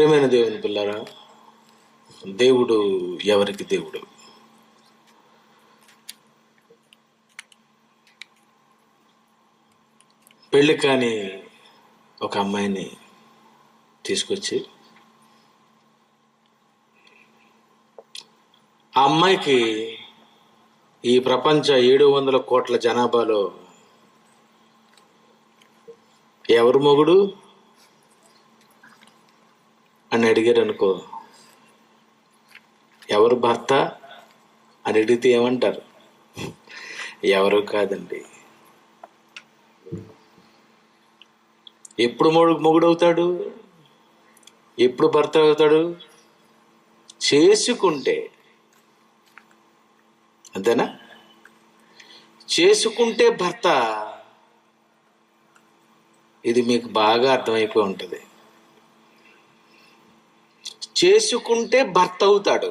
ప్రియమైన దేవుని పిల్లరా, దేవుడు ఎవరికి దేవుడు? పెళ్ళి కాని ఒక అమ్మాయిని తీసుకొచ్చి ఆ అమ్మాయికి ఈ ప్రపంచ 700 కోట్ల జనాభాలో ఎవరు మొగుడు అని అడిగారు అనుకో, ఎవరు భర్త అని అడిగితే ఏమంటారు? ఎవరు కాదండి. ఎప్పుడు మొగుడవుతాడు? ఎప్పుడు భర్త అవుతాడు? చేసుకుంటే. అంతేనా? చేసుకుంటే భర్త. ఇది మీకు బాగా అర్థమైపోయి ఉంటుంది. చేసుకుంటే భర్త అవుతాడు,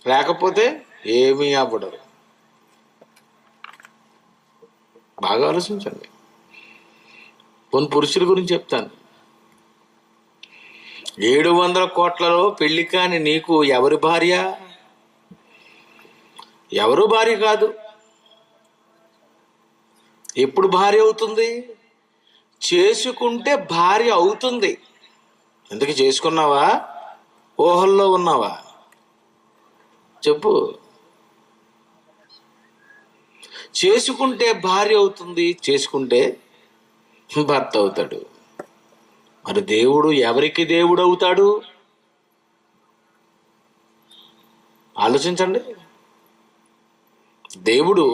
లేకపోతే ఏమీ అవ్వడు. బాగా ఆలోచించండి. కొన్ని పురుషుల గురించి చెప్తాను. 700 కోట్లలో పెళ్లి కాని నీకు ఎవరి భార్య? ఎవరు భార్య కాదు. ఎప్పుడు భార్య అవుతుంది? చేసుకుంటే భార్య అవుతుంది. ఎందుకు చేసుకున్నావా? ఊహల్లో ఉన్నావా? చెప్పు. చేసుకుంటే భార్య అవుతుంది, చేసుకుంటే భర్త అవుతాడు. మరి దేవుడు ఎవరికి దేవుడు అవుతాడు? ఆలోచించండి. దేవుడు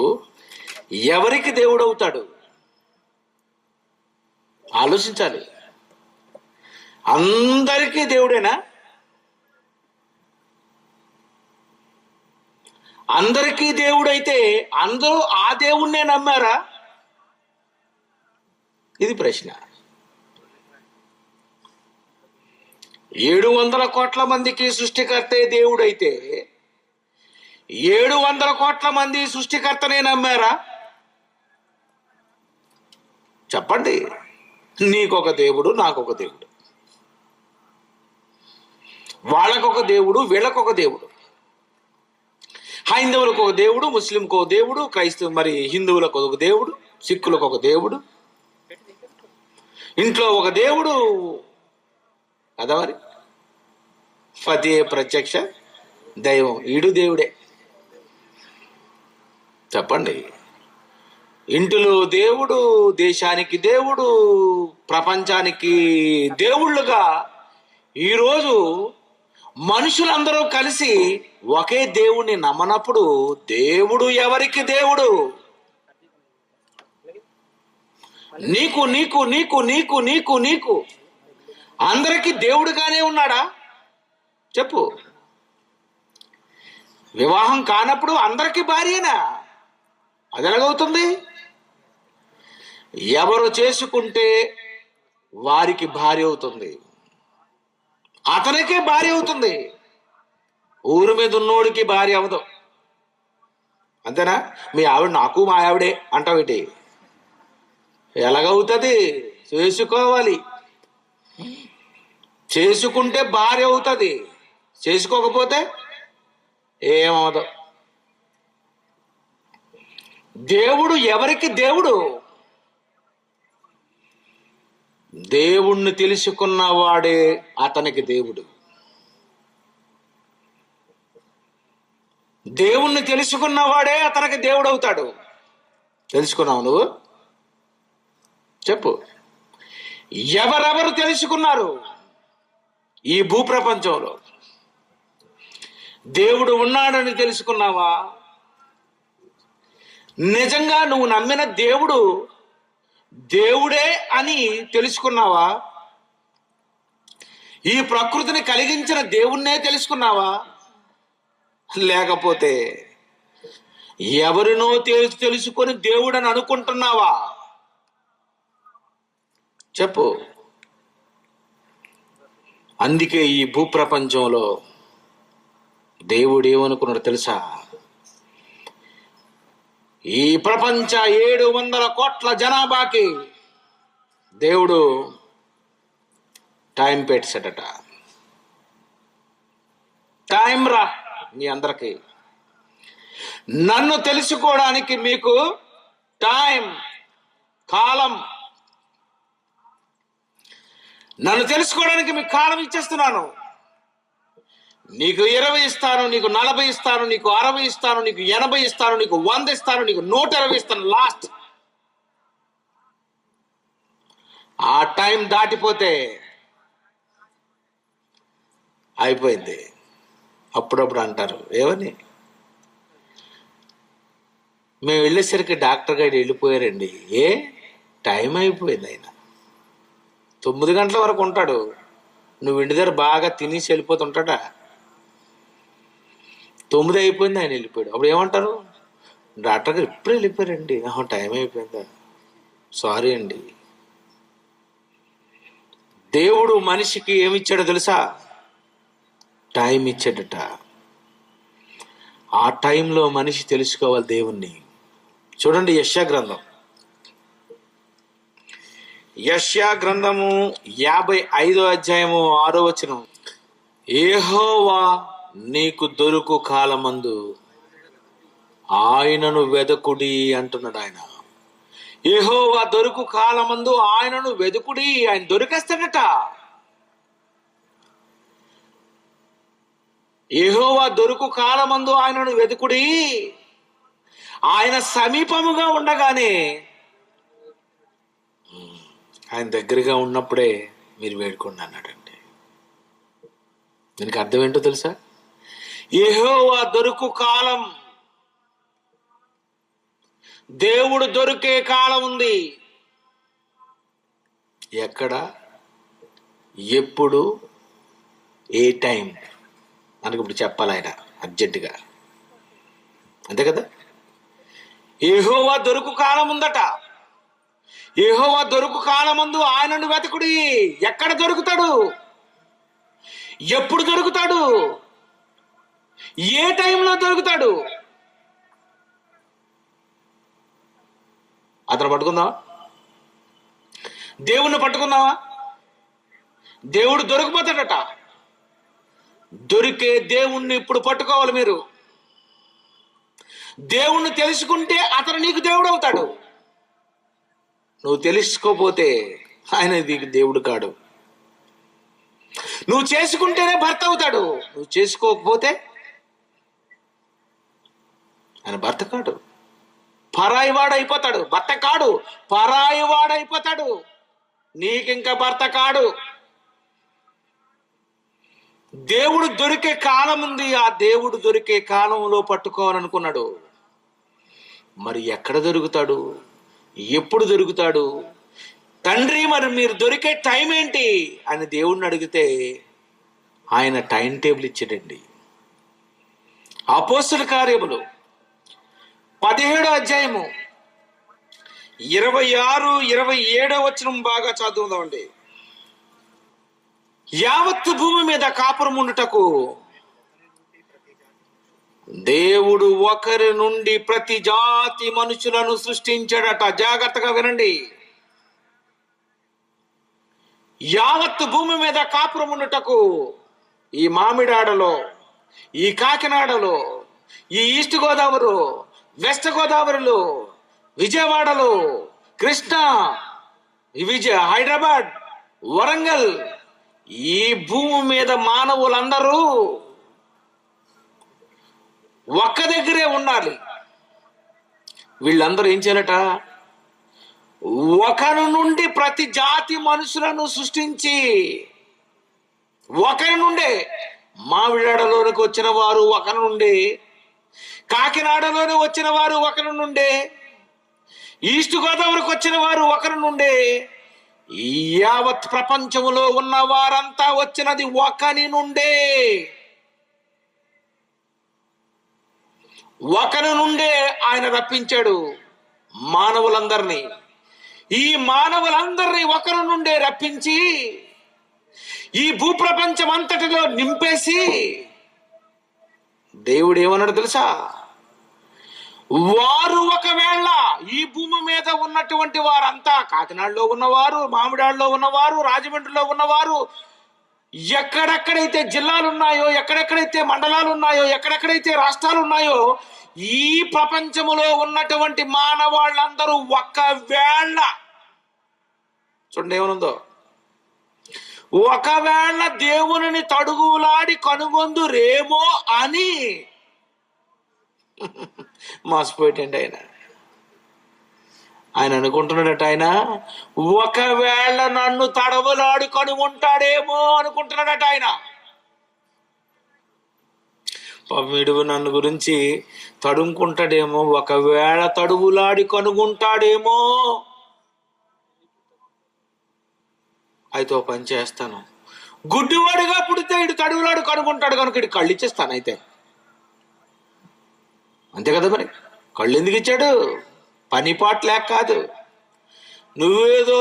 ఎవరికి దేవుడు అవుతాడు? ఆలోచించాలి. అందరికీ దేవుడేనా? అందరికీ దేవుడైతే అందరూ ఆ దేవుణ్ణే నమ్మారా? ఇది ప్రశ్న. 700 కోట్ల మందికి సృష్టికర్తే దేవుడైతే 700 కోట్ల మంది సృష్టికర్తనే నమ్మారా? చెప్పండి. నీకొక దేవుడు, నాకొక దేవుడు, వాళ్ళకొక దేవుడు, వీళ్ళకొక దేవుడు. హైందవులకు ఒక దేవుడు, ముస్లింకు ఒక దేవుడు, హిందువులకు ఒక దేవుడు, సిక్కులకు ఒక దేవుడు, ఇంట్లో ఒక దేవుడు కదా. మరి పతియే ప్రత్యక్ష దైవం, ఈడు దేవుడే. చెప్పండి. ఇంటిలో దేవుడు, దేశానికి దేవుడు, ప్రపంచానికి దేవుళ్ళుగా ఈరోజు మనుషులందరూ కలిసి ఒకే దేవుణ్ణి నమ్మనప్పుడు దేవుడు ఎవరికి దేవుడు? నీకు నీకు నీకు నీకు నీకు నీకు అందరికీ దేవుడుగానే ఉన్నాడా? చెప్పు. వివాహం కానప్పుడు అందరికీ భార్యేనా? అది ఎలాగవుతుంది? ఎవరు చేసుకుంటే వారికి భార్య అవుతుంది, అతనికే భార్య అవుతుంది. ఊరి మీద ఉన్నోడికి భార్య అవ్వదు. అంతేనా? మీ ఆవిడ నాకు మా ఆవిడే అంటావేటి? ఎలాగవుతుంది? చేసుకోవాలి. చేసుకుంటే భార్య అవుతుంది, చేసుకోకపోతే ఏమవదు. దేవుడు ఎవరికి దేవుడు? దేవుణ్ణి తెలుసుకున్నవాడే అతనికి దేవుడు. దేవుణ్ణి తెలుసుకున్నవాడే అతనికి దేవుడు అవుతాడు. తెలుసుకున్నావు నువ్వు? చెప్పు. ఎవరెవరు తెలుసుకున్నారు ఈ భూప్రపంచంలో? దేవుడు ఉన్నాడని తెలుసుకున్నావా? నిజంగా నువ్వు నమ్మిన దేవుడు దేవుడే అని తెలుసుకున్నావా? ఈ ప్రకృతిని కలిగించిన దేవుణ్ణే తెలుసుకున్నావా? లేకపోతే ఎవరినో తెలుసుకొని దేవుడని అనుకుంటున్నావా? చెప్పు. అందుకే ఈ భూప్రపంచంలో దేవుడు ఏమనుకున్నాడు తెలుసా? ఈ ప్రపంచ 700 కోట్ల జనాభాకి దేవుడు టైం పెట్టాడట. టైం రా మీ అందరికి. నన్ను తెలుసుకోవడానికి మీకు టైం, కాలం. నన్ను తెలుసుకోవడానికి మీకు కాలం ఇచ్చేస్తున్నాను. నీకు 20 ఇస్తాను, నీకు 40 ఇస్తాను, నీకు 60 ఇస్తాను, నీకు 80 ఇస్తాను, నీకు 100 ఇస్తాను, నీకు 120 ఇస్తాను. లాస్ట్ ఆ టైం దాటిపోతే అయిపోయింది. అప్పుడప్పుడు అంటారు ఏమని, మేము వెళ్ళేసరికి డాక్టర్ గారు వెళ్ళిపోయారండి. ఏ టైం అయిపోయింది, ఆయన 9 గంటల వరకు ఉంటాడు. నువ్వు ఇంటి దగ్గర బాగా తినేసి వెళ్ళిపోతుంటాడా? 9 అయిపోయింది, ఆయన వెళ్ళిపోయాడు. అప్పుడు ఏమంటారు? డాక్టర్ గారు ఇప్పుడు వెళ్ళిపోయారండి. టైం అయిపోయిందా? సారీ అండి. దేవుడు మనిషికి ఏమిచ్చాడో తెలుసా? టైం ఇచ్చాడట. ఆ టైంలో మనిషి తెలుసుకోవాలి దేవుణ్ణి. చూడండి యెషయా గ్రంథం, యెషయా గ్రంథము 55వ అధ్యాయము 6వ వచనం. యెహోవా నీకు దొరుకు కాలమందు ఆయనను వెదకుడి అంటున్నాడు ఆయన. యెహోవా దొరుకు కాలమందు ఆయనను వెదుకుడి. ఆయన దొరికేస్తాడట. యెహోవా దొరుకు కాలమందు ఆయనను వెదుకుడి. ఆయన సమీపముగా ఉండగానే, ఆయన దగ్గరగా ఉన్నప్పుడే మీరు వేడుకోండి అన్నాడండి. దీనికి అర్థం ఏంటో తెలుసా? యెహోవా దొరుకు కాలం, దేవుడు దొరికే కాలం ఉంది. ఎక్కడ, ఎప్పుడు, ఏ టైం మనకి ఇప్పుడు చెప్పాలి ఆయన అర్జెంటుగా. అంతే కదా? యెహోవా దొరుకు కాలం ఉందట. యెహోవా దొరుకు కాలమందు ఆయనను వెతకుడి. ఎక్కడ దొరుకుతాడు? ఎప్పుడు దొరుకుతాడు? ఏ టైంలో దొరుకుతాడు? అతను పట్టుకుందామా? దేవుణ్ణి పట్టుకుందామా? దేవుడు దొరికిపోతాడట. దొరికే దేవుణ్ణి ఇప్పుడు పట్టుకోవాలి మీరు. దేవుణ్ణి తెలుసుకుంటే అతను నీకు దేవుడు అవుతాడు. నువ్వు తెలుసుకోపోతే ఆయన నీకు దేవుడు కాడు. నువ్వు చేసుకుంటేనే భర్త అవుతాడు. నువ్వు చేసుకోకపోతే ఆయన భర్త కాడు, పరాయివాడు అయిపోతాడు. భర్త కాడు, పరాయివాడు అయిపోతాడు. నీకింకా భర్త కాడు. దేవుడు దొరికే కాలం ఉంది. ఆ దేవుడు దొరికే కాలంలో పట్టుకోవాలనుకున్నాడు. మరి ఎక్కడ దొరుకుతాడు? ఎప్పుడు దొరుకుతాడు? తండ్రి మరి మీరు దొరికే టైం ఏంటి అని దేవుణ్ణి అడిగితే ఆయన టైం టేబుల్ ఇచ్చాడండి. అపోస్తల కార్యములు 17వ అధ్యాయము 26, 27వ వచనం బాగా చదువుదామండి. యావత్తు భూమి మీద కాపురం ఉండుటకు దేవుడు ఒకరి నుండి ప్రతి జాతి మనుషులను సృష్టించాడట. జాగ్రత్తగా వినండి. యావత్తు భూమి మీద కాపురం ఉండుటకు ఈ మామిడాడలో, ఈ కాకినాడలో, ఈ ఈస్ట్ గోదావరి, వెస్ట్ గోదావరిలో, విజయవాడలో, కృష్ణా, హైదరాబాద్, వరంగల్, ఈ భూమి మీద మానవులందరూ ఒక్క దగ్గరే ఉండాలి. వీళ్ళందరూ ఏం చేయాలట? ఒకరి నుండి ప్రతి జాతి మనుషులను సృష్టించి, ఒకరి నుండే మామిడాడలోనికి వచ్చిన వారు ఒకరి నుండి, కాకినాడలోని వచ్చిన వారు ఒకరి నుండే, ఈస్ట్ గోదావరికి వచ్చిన వారు ఒకరి నుండే, యావత్ ప్రపంచములో ఉన్న వారంతా వచ్చినది ఒకరి నుండే. ఒకరి నుండే ఆయన రప్పించాడు మానవులందరినీ. ఈ మానవులందరినీ ఒకరి నుండే రప్పించి ఈ భూప్రపంచం అంతటిలో నింపేసి దేవుడు ఏమన్నాడు తెలుసా? వారు ఒకవేళ ఈ భూమి మీద ఉన్నటువంటి వారంతా, కాకినాడలో ఉన్నవారు, మామిడాడలో ఉన్నవారు, రాజమండ్రిలో ఉన్నవారు, ఎక్కడెక్కడైతే జిల్లాలు ఉన్నాయో, ఎక్కడెక్కడైతే మండలాలు ఉన్నాయో, ఎక్కడెక్కడైతే రాష్ట్రాలు ఉన్నాయో, ఈ ప్రపంచములో ఉన్నటువంటి మానవాళ్ళందరూ ఒకవేళ, చూడండి ఏమనుందో, ఒకవేళ దేవునిని తడుగులాడి కనుగొందురేమో అని మోసపోయేటండి ఆయన అనుకుంటున్నాడట. ఆయన ఒకవేళ నన్ను తడవలాడు కనుగొంటాడేమో అనుకుంటున్నాడట ఆయన. వీడు నన్ను గురించి తడుముకుంటాడేమో, ఒకవేళ తడువులాడి కనుగొంటాడేమో. అయితే ఓ పని చేస్తాను, గుడ్డివాడిగా పుడితే ఇటు తడువులాడు కనుగొంటాడు కనుక ఇటు కళ్ళు ఇచ్చేస్తాను. అయితే అంతే కదా, మరి కళ్ళు ఎందుకు ఇచ్చాడు? పని పాట లేక కాదు. నువ్వేదో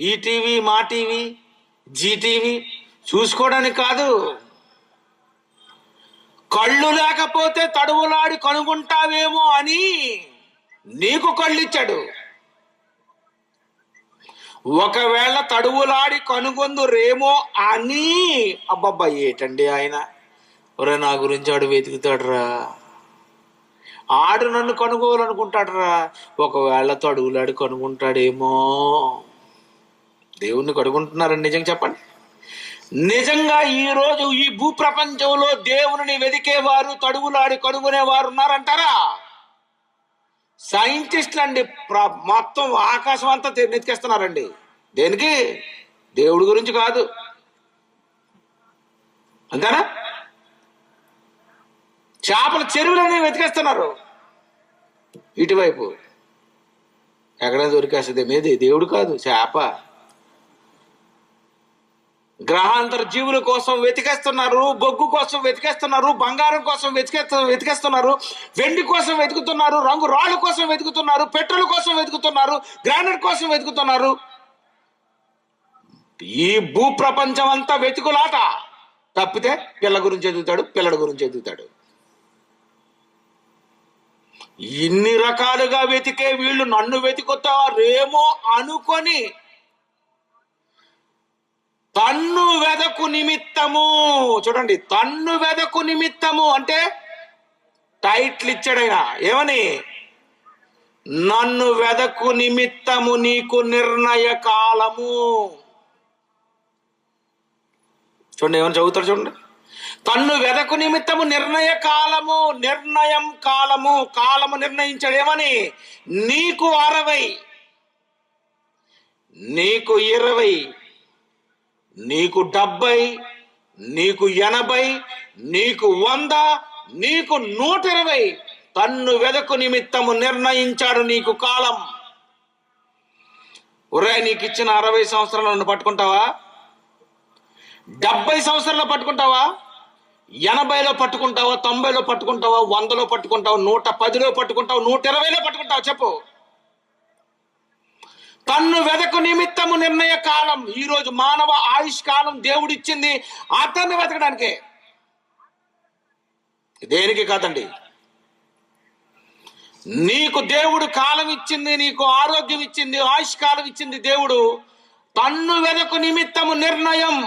ఈటీవీ, మా టీవీ, జీటీవీ చూసుకోవడానికి కాదు. కళ్ళు లేకపోతే తడువులాడి కనుగొంటావేమో అని నీకు కళ్ళు ఇచ్చాడు. ఒకవేళ తడువులాడి కనుగొందురేమో అని. అబ్బబ్బా ఏటండి ఆయన, ఒరే నా గురించి ఆడు వెతుకుతాడురా, ఆడు నన్ను కనుగోవాలనుకుంటాడురా, ఒకవేళ తడువులాడి కనుగొంటాడేమో. దేవుణ్ణి కనుగొంటున్నారని నిజంగా చెప్పండి. నిజంగా ఈరోజు ఈ భూప్రపంచంలో దేవుని వెతికేవారు, తడువులాడి కనుగొనేవారు ఉన్నారంటారా? సైంటిస్టులు అండి మొత్తం ఆకాశం అంతా నెతికేస్తున్నారండి. దేనికి? దేవుడి గురించి కాదు, అంతేనా? చేపల చెరువులన్నీ వెతికేస్తున్నారు ఇటువైపు. ఎక్కడైనా దొరికేస్తుంది మీది, దేవుడు కాదు, చేప. గ్రహాంతర జీవుల కోసం వెతికేస్తున్నారు, బొగ్గు కోసం వెతికేస్తున్నారు, బంగారం కోసం వెతికేస్తున్నారు, వెండి కోసం వెతుకుతున్నారు, రంగు రాళ్ళ కోసం వెతుకుతున్నారు, పెట్రోల్ కోసం వెతుకుతున్నారు, గ్రానైట్ కోసం వెతుకుతున్నారు. ఈ భూప్రపంచం అంతా వెతుకులాట. తప్పితే పిల్ల గురించి ఎదుగుతాడు, పిల్లడి గురించి ఎదుగుతాడు. ఇన్ని రకాలుగా వెతికే వీళ్ళు నన్ను వెతుకుతారేమో అనుకొని తన్ను వెదకు నిమిత్తము, చూడండి, తన్ను వెదకు నిమిత్తము అంటే టైటిల్ ఇచ్చాడైనా. ఏమని? నన్ను వెదకు నిమిత్తము నీకు నిర్ణయ కాలము. చూడండి ఏమని చదువుతారు, చూడండి. తన్ను వెదకు నిమిత్తము నిర్ణయ కాలము, నిర్ణయం కాలము, కాలము నిర్ణయించాడు. ఏమని? నీకు 60, నీకు 20, నీకు 70, నీకు 80, నీకు 100, నీకు 120. తన్ను వెదకు నిమిత్తము నిర్ణయించాడు నీకు కాలం. ఒరే నీకు ఇచ్చిన 60 సంవత్సరాలు నన్ను పట్టుకుంటావా? 70 సంవత్సరాల్లో పట్టుకుంటావా? 80లో పట్టుకుంటావా? 90లో పట్టుకుంటావా? 100లో పట్టుకుంటావా? 110లో పట్టుకుంటావా? 120లో పట్టుకుంటావా? చెప్పు. తన్ను వెదకు నిమిత్తము నిర్ణయ కాలం. ఈరోజు మానవ ఆయుష్ కాలం దేవుడిచ్చింది అతన్ని వెతకడానికే, దేనికి కాదండి. నీకు దేవుడు కాలం ఇచ్చింది, నీకు ఆరోగ్యం ఇచ్చింది, ఆయుష్ కాలం ఇచ్చింది దేవుడు. తన్ను వెదకు నిమిత్తము నిర్ణయం,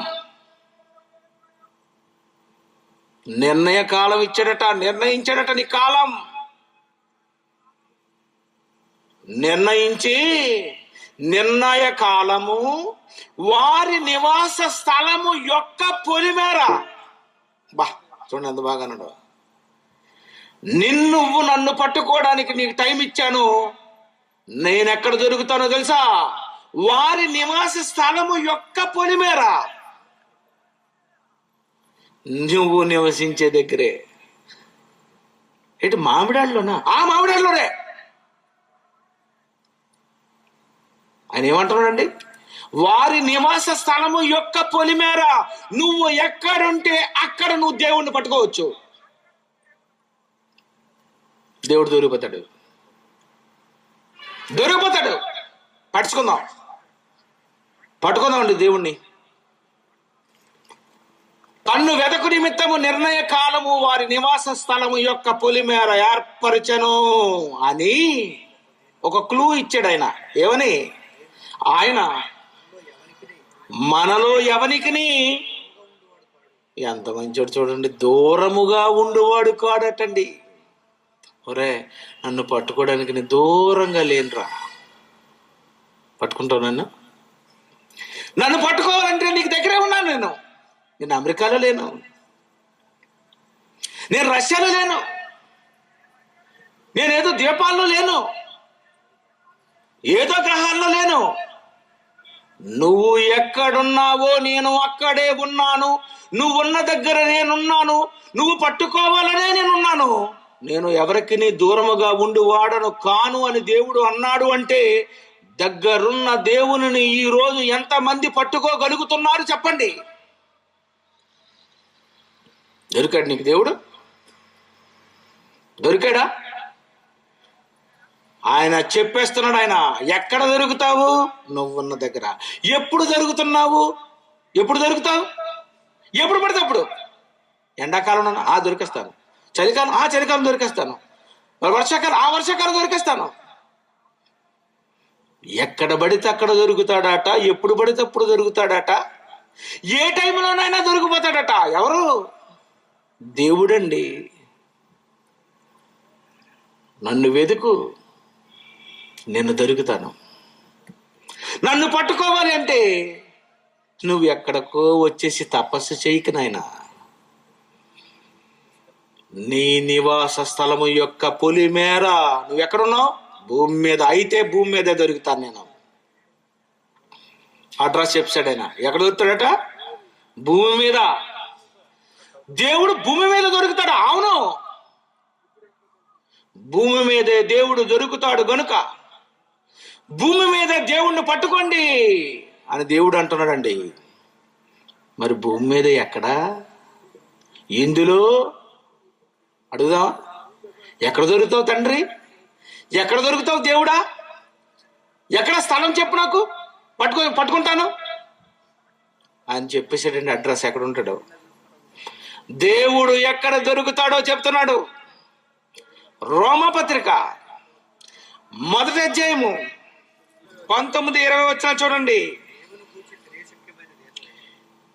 నిర్ణయ కాలం ఇచ్చాడట, నిర్ణయించాడట నీ కాలం. నిర్ణయించి నిర్ణయ కాలము వారి నివాస స్థలము యొక్క పొలిమేర. బా చూడండి ఎంత బాగా అన్నాడు. నువ్వు నన్ను పట్టుకోవడానికి నీకు టైం ఇచ్చాను. నేను ఎక్కడ దొరుకుతానో తెలుసా? వారి నివాస స్థలము యొక్క పొలిమేర. నువ్వు నివసించే దగ్గరే. ఏంటి మామిడాళ్ళలోనా? ఆ మామిడాళ్ళలోనే. ఆయన ఏమంటున్నాడండి? వారి నివాస స్థలము యొక్క పొలిమేర. నువ్వు ఎక్కడుంటే అక్కడ నువ్వు దేవుణ్ణి పట్టుకోవచ్చు. దేవుడు దొరికిపోతాడు, దొరికిపోతాడు. పట్టుకుందాం అండి దేవుణ్ణి. తన్ను వెదకు నిమిత్తము నిర్ణయ కాలము వారి నివాస స్థలము యొక్క పొలిమేర ఏర్పరచెను అని ఒక క్లూ ఇచ్చాడు ఆయన. ఏమని? ఆయన మనలో ఎవనికిని, ఎంత మంచోడు చూడండి, దూరముగా ఉండువాడు కాడటండి. ఒరే, నన్ను పట్టుకోవడానికి నేను దూరంగా లేనురా. పట్టుకుంటావు నన్ను పట్టుకోవాలంటే నీకు దగ్గరే ఉన్నాను. నేను అమెరికాలో లేను, నేను రష్యాలో లేను, నేనేదో ద్వీపాల్లో లేను, ఏదో గ్రహాల్లో లేను. నువ్వు ఎక్కడున్నావో నేను అక్కడే ఉన్నాను. నువ్వున్న దగ్గర నేనున్నాను. నువ్వు పట్టుకోవాలనే నేనున్నాను. నేను ఎవరికి దూరముగా ఉండి వాడను కాను అని దేవుడు అన్నాడు. అంటే దగ్గరున్న దేవుని ఈ రోజు ఎంతమంది పట్టుకోగలుగుతున్నారు చెప్పండి? దొరికాడు నీకు దేవుడు? దొరికాడా? ఆయన చెప్పేస్తున్నాడు. ఆయన ఎక్కడ దొరుకుతావు? నువ్వున్న దగ్గర. ఎప్పుడు దొరుకుతున్నావు? ఎప్పుడు దొరుకుతావు? ఎప్పుడు పడితే అప్పుడు. ఎండాకాలం దొరికేస్తాను, చలికాలం చలికాలం దొరికేస్తాను, వర్షాకాలం వర్షాకాలం దొరికేస్తాను. ఎక్కడ పడితే అక్కడ దొరుకుతాడట, ఎప్పుడు పడితే అప్పుడు దొరుకుతాడట, ఏ టైంలోనైనా దొరికిపోతాడట. ఎవరు? దేవుడండి. నన్ను వెతుకు, నేను దొరుకుతాను. నన్ను పట్టుకోవాలి అంటే నువ్వు ఎక్కడికో వచ్చేసి తపస్సు చేయకు నాయనా. నీ నివాస స్థలము యొక్క పొలిమేర, నువ్వు ఎక్కడున్నావు? భూమి మీద. అయితే భూమి మీదే దొరుకుతాను నేను. అడ్రస్ చెప్పాడు ఆయన. ఎక్కడ దొరుకుతాడట? భూమి మీద. దేవుడు భూమి మీద దొరుకుతాడు. అవును, భూమి మీదే దేవుడు దొరుకుతాడు గనుక భూమి మీద దేవుణ్ణి పట్టుకోండి అని దేవుడు అంటున్నాడండి. మరి భూమి మీద ఎక్కడా? ఎందులో? అడుగుదాం. ఎక్కడ దొరుకుతావు తండ్రి? ఎక్కడ దొరుకుతావు దేవుడా? ఎక్కడ స్థలం చెప్పు, నాకు పట్టుకుంటాను అని చెప్పేసాడండి. అడ్రస్ ఎక్కడ ఉంటాడో, దేవుడు ఎక్కడ దొరుకుతాడో చెప్తున్నాడు. రోమపత్రిక 1వ అధ్యాయము 19-20 వచ్చిన చూడండి.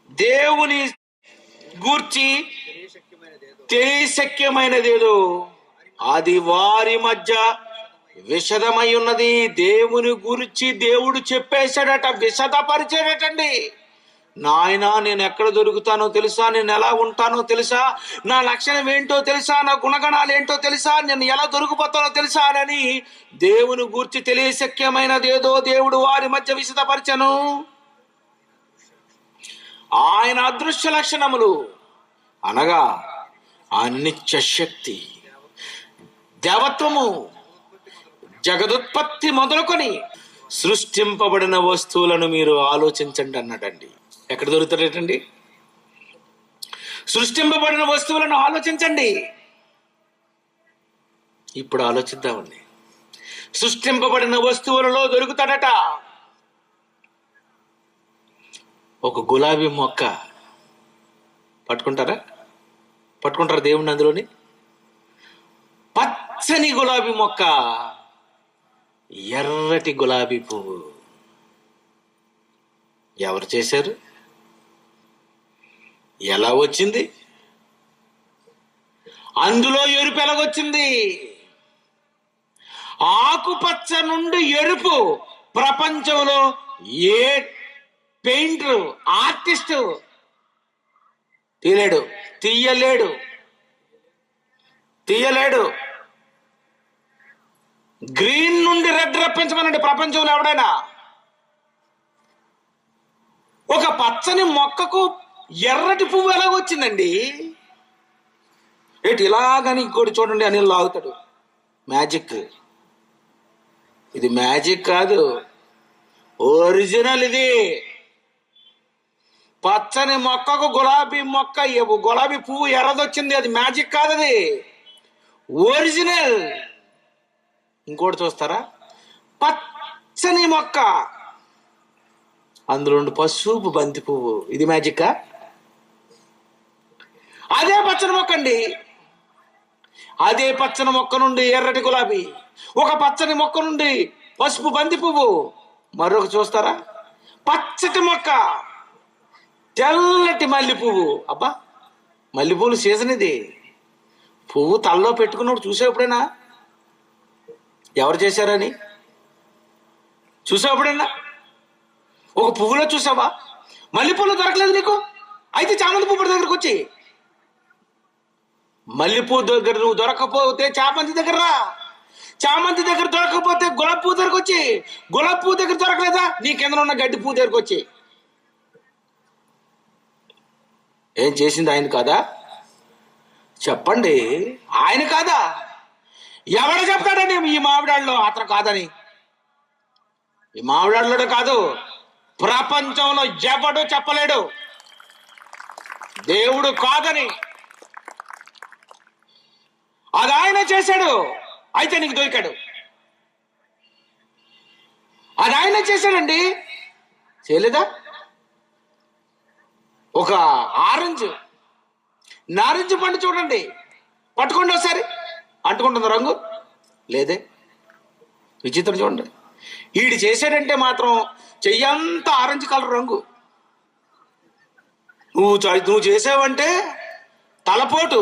దేవుని గూర్చి తెలియశక్యమైనదేదో అది వారి మధ్య విషదమై ఉన్నది. దేవుని గురించి దేవుడు చెప్పేశాడట, విషదపరిచాడటండి. నాయనా, నేను ఎక్కడ దొరుకుతానో తెలుసా, నేను ఎలా ఉంటానో తెలుసా, నా లక్షణం ఏంటో తెలుసా, నా గుణగణాలు ఏంటో తెలుసా, నేను ఎలా దొరికిపోతానో తెలుసా అని దేవుని గూర్చి తెలియశక్యమైనదేదో దేవుడు వారి మధ్య విశదపరచను. ఆయన అదృశ్య లక్షణములు అనగా అనిత్య శక్తి, దేవత్వము, జగదుత్పత్తి మొదలుకొని సృష్టింపబడిన వస్తువులను మీరు ఆలోచించండి అన్నాడండి. ఎక్కడ దొరుకుతాడటండి? సృష్టింపబడిన వస్తువులను ఆలోచించండి. ఇప్పుడు ఆలోచిద్దామండి. సృష్టింపబడిన వస్తువులలో దొరుకుతాడట. ఒక గులాబీ మొక్క పట్టుకుంటారా? దేవుణ్ణి అందులోని. పచ్చని గులాబీ మొక్క, ఎర్రటి గులాబీ పువ్వు ఎవరు చేశారు? ఎలా వచ్చింది? అందులో ఎరుపు ఎలాగొచ్చింది? ఆకుపచ్చ నుండి ఎరుపు ప్రపంచంలో ఏ పెయింటర్, ఆర్టిస్టు తీయలేడు. గ్రీన్ నుండి రెడ్ రప్పించమనండి ప్రపంచంలో ఎవడైనా. ఒక పచ్చని మొక్కకు ఎర్రటి పువ్వు ఎలాగొచ్చిందండి? ఇలాగని ఇంకోటి చూడండి, అనిల్ లాగుతాడు. మ్యాజిక్. ఇది మ్యాజిక్ కాదు, ఒరిజినల్. ఇది పచ్చని మొక్కకు గులాబీ పువ్వు ఎర్రదొచ్చింది. అది మ్యాజిక్ కాదు, అది ఒరిజినల్. ఇంకోటి చూస్తారా? పచ్చని మొక్క, అందులో పసుపు బంతి పువ్వు. ఇది మ్యాజిక్కా? అదే పచ్చని మొక్క అండి, అదే పచ్చని మొక్క నుండి ఎర్రటి గులాబీ, ఒక పచ్చని మొక్క నుండి పసుపు బంతి పువ్వు, మరొక చూస్తారా పచ్చటి మొక్క తెల్లటి మల్లె పువ్వు. అబ్బా, మల్లెపూలు సీజన్ ఇది. పువ్వు తలలో పెట్టుకున్నప్పుడు చూసావు ఎప్పుడైనా? ఎవరు చేశారని చూసావు ఎప్పుడైనా? ఒక పువ్వులో చూసావా? మల్లెపూలు దొరకలేదు నీకు, అయితే చామంతి పువ్వు దగ్గరకు వచ్చి, మల్లెపూ దగ్గర నువ్వు దొరకపోతే చామంతి దగ్గర రా, చామంతి దగ్గర దొరకకపోతే గులాబీ పువ్వు దగ్గరకు వచ్చి, గులాబీ పువ్వు దగ్గర దొరకలేదా నీ కింద ఉన్న గడ్డి పువ్వు దగ్గరకు వచ్చి. ఏం చేసింది ఆయన కాదా? చెప్పండి, ఆయన కాదా? ఎవడు చెప్తాడండి ఈ మామిడాళ్ళలో అతను కాదని? ఈ మామిడాళ్ళలో కాదు, ప్రపంచంలో ఎవడు చెప్పలేడు దేవుడు కాదని. అది ఆయన చేశాడు, అయితే నీకు దొరికాడు. అది ఆయన చేశాడండి, చేయలేదా? ఒక నారింజ పండు చూడండి, పట్టుకోండి ఒకసారి, అంటుకుంటుంది రంగు లేదే. విచిత్రం చూడండి. ఈడు చేశాడంటే మాత్రం చెయ్యంతా ఆరెంజ్ కలర్ రంగు. నువ్వు చేసావంటే తలపోటు,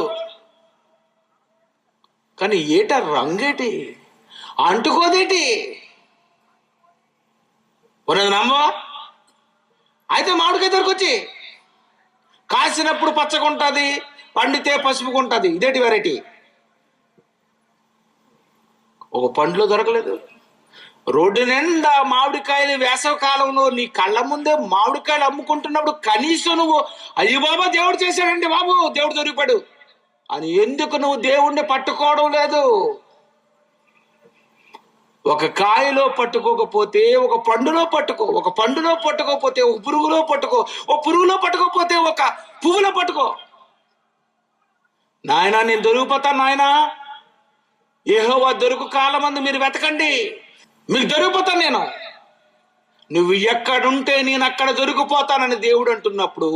కానీ ఏట రంగేటి, అంటుకోదేటి. ఉన్నది నమ్మవా? అయితే మామిడికాయ దగ్గరకు వచ్చి, కాసినప్పుడు పచ్చగుంటుంది, పండితే పసుపుకుంటుంది, ఇదేంటి వెరైటీ? ఒక పండ్లో దొరకలేదు. రోడ్డు నిండా మామిడికాయలు, వేసవ కాలంలో నీ కళ్ళ ముందే మామిడికాయలు అమ్ముకుంటున్నప్పుడు కనీసం నువ్వు అయ్యి బాబా దేవుడు చేశాడండి బాబు, దేవుడు దొరికిపాడు అని ఎందుకు నువ్వు దేవుణ్ణి పట్టుకోవడం లేదు? ఒక కాయలో పట్టుకోకపోతే ఒక పండులో పట్టుకో, ఒక పండులో పట్టుకోకపోతే ఒక పురుగులో పట్టుకో, ఒక పురుగులో పట్టుకోకపోతే ఒక పువ్వులో పట్టుకో. నాయనా నేను దొరికిపోతాను నాయనా, యెహోవా దొరుకు కాలమందు మీరు వెతకండి, మీకు దొరికిపోతాను నేను. నువ్వు ఎక్కడుంటే నేను అక్కడ దొరికిపోతానని దేవుడు అంటున్నప్పుడు,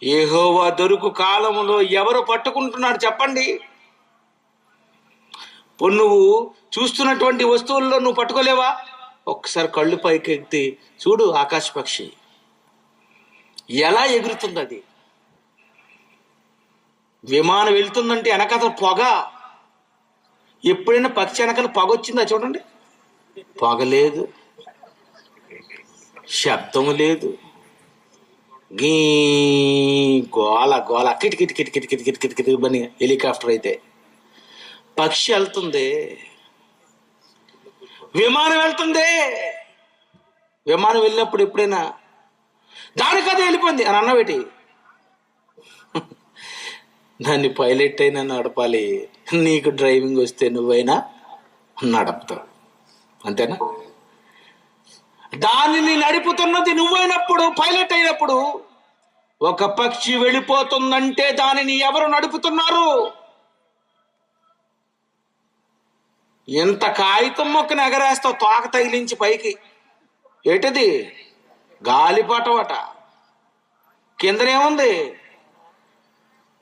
యెహోవా దొరుకు కాలములో ఎవరు పట్టుకుంటున్నారు చెప్పండి? నువ్వు చూస్తున్నటువంటి వస్తువుల్లో నువ్వు పట్టుకోలేవా? ఒక్కసారి కళ్ళు పైకి ఎత్తి చూడు, ఆకాశ పక్షి ఎలా ఎగురుతుంది. అది విమానం వెళ్తుందంటే వెనకాల పొగ. ఎప్పుడైనా పక్షి వెనకాల పొగ వచ్చిందా చూడండి? పొగ లేదు, శబ్దం లేదు, గీ గోల గోల, కిటికిటి కిటికిటి కిటికిటి కిటికిటి బని. హెలికాప్టర్ అయితే పక్షి వెళ్తుంది, విమానం వెళ్తుంది. విమానం వెళ్ళినప్పుడు ఎప్పుడైనా దానికదే వెళ్ళిపోయింది అని అన్నవేటి? దాన్ని పైలట్ అయినా నడపాలి, నీకు డ్రైవింగ్ వస్తే నువ్వైనా నడుపుతావు, అంతేనా? దానిని నడుపుతున్నది నువ్వైనప్పుడు, పైలట్ అయినప్పుడు. ఒక పక్షి వెళ్ళిపోతుందంటే దానిని ఎవరు నడుపుతున్నారు? ఎంత కాగితం మొక్కను ఎగరేస్తావు తోక తగిలించి పైకి, ఏటది? గాలిపటవట. కిందనేముంది?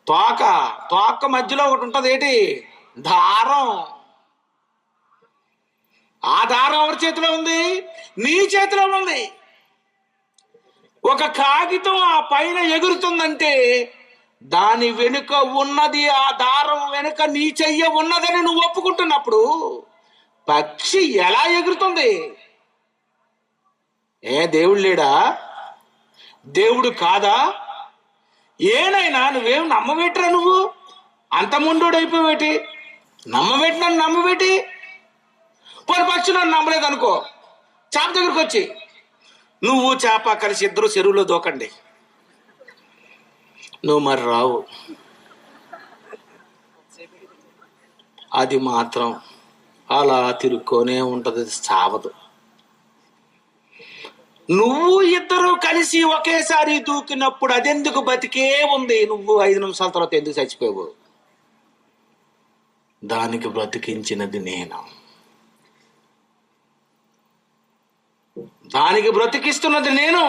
తోక మధ్యలో ఒకటి ఉంటుంది, ఏంటి? దారం. ఆ దారం ఎవరి చేతిలో ఉంది? నీ చేతిలో ఉంది. ఒక కాగితం ఆ పైన ఎగురుతుందంటే దాని వెనుక ఉన్నది, ఆ దారం వెనుక నీ చెయ్య ఉన్నదని నువ్వు ఒప్పుకుంటున్నప్పుడు పక్షి ఎలా ఎగురుతుంది? దేవుడు లేడా? దేవుడు కాదా? ఏనైనా నువ్వేం నమ్మబెట్టరా? నువ్వు అంత ముండోడు అయిపోయేటి, నన్ను నమ్మబెట్టి. పోనీ పక్షి నన్ను నమ్మలేదు అనుకో, చేప దగ్గరకు వచ్చి నువ్వు చేప కలిసి ఇద్దరు చెరువులో దూకండి, నువ్వు మరి రావు. అది మాత్రం అలా తిరుక్కొనే ఉంటది, చావదు. నువ్వు ఇద్దరు కలిసి ఒకేసారి దూకినప్పుడు అదెందుకు బతికే ఉంది? నువ్వు 5 నిమిషాల తర్వాత ఎందుకు చచ్చిపోయావు? దానికి బ్రతికించినది నేను, దానికి బ్రతికిస్తున్నది నేను.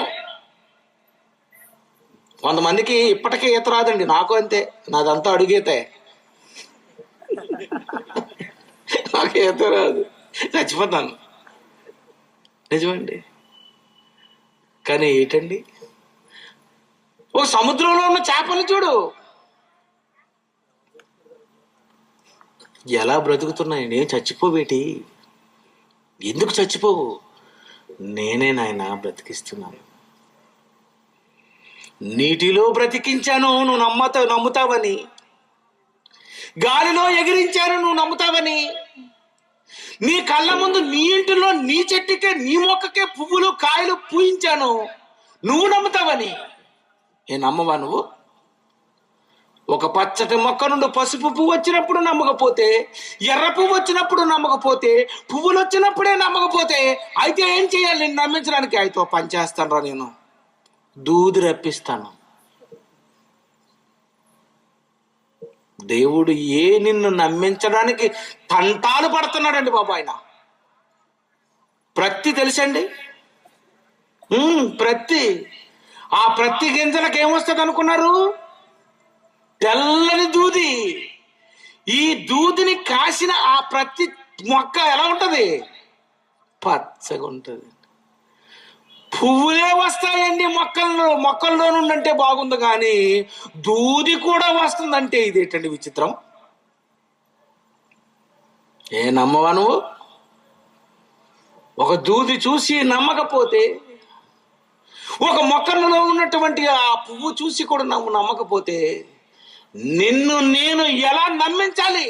కొంతమందికి ఇప్పటికే ఈత రాదండి, నాకు అంతే, నాదంతా అడుగీతే, నాకు ఈత రాదు, చచ్చిపోతాను. నిజమండి. కానీ ఏంటండి, ఒక సముద్రంలో ఉన్న చేపలు చూడు ఎలా బ్రతుకుతున్నాయి. నేను చచ్చిపోవేటి, ఎందుకు చచ్చిపోవు? నేనే నాయన బ్రతికిస్తున్నాను. నీటిలో బ్రతికించాను, నువ్వు నమ్ముతావని. గాలిలో ఎగిరించాను, నువ్వు నమ్ముతావని. నీ కళ్ళ ముందు నీ ఇంటిలో నీ చెట్టుకే నీ మొక్కకే పువ్వులు కాయలు పూయించాను, నువ్వు నమ్ముతావని. నేను నమ్మవా నువ్వు? ఒక పచ్చటి మొక్క నుండి పసుపు పువ్వు వచ్చినప్పుడు నమ్మకపోతే, ఎర్ర పువ్వు వచ్చినప్పుడు నమ్మకపోతే, పువ్వులు వచ్చినప్పుడే నమ్మకపోతే, అయితే ఏం చేయాలి నేను నమ్మించడానికి? అయితే పని చేస్తాను రా, నేను దూది రప్పిస్తాను. దేవుడు నిన్ను నమ్మించడానికి తంటాలు పడుతున్నాడండి బాబు. ఆయన ప్రత్తి తెలుసండి, ప్రత్తి. ఆ ప్రత్తి గింజలకు ఏమొస్తుంది అనుకున్నారు? తెల్లని దూది. ఈ దూదిని కాసిన ఆ ప్రతి మొక్క ఎలా ఉంటది? పచ్చగా ఉంటది. పువ్వులే వస్తాయండి మొక్కల్లో నుండి అంటే బాగుంది, కానీ దూది కూడా వస్తుందంటే ఇదేంటండి విచిత్రం? నమ్మవా నువ్వు? ఒక దూది చూసి నమ్మకపోతే, ఒక మొక్కలలో ఉన్నటువంటి ఆ పువ్వు చూసి కూడా నమ్మకపోతే, నిన్ను నేను ఎలా నమ్మించాలి?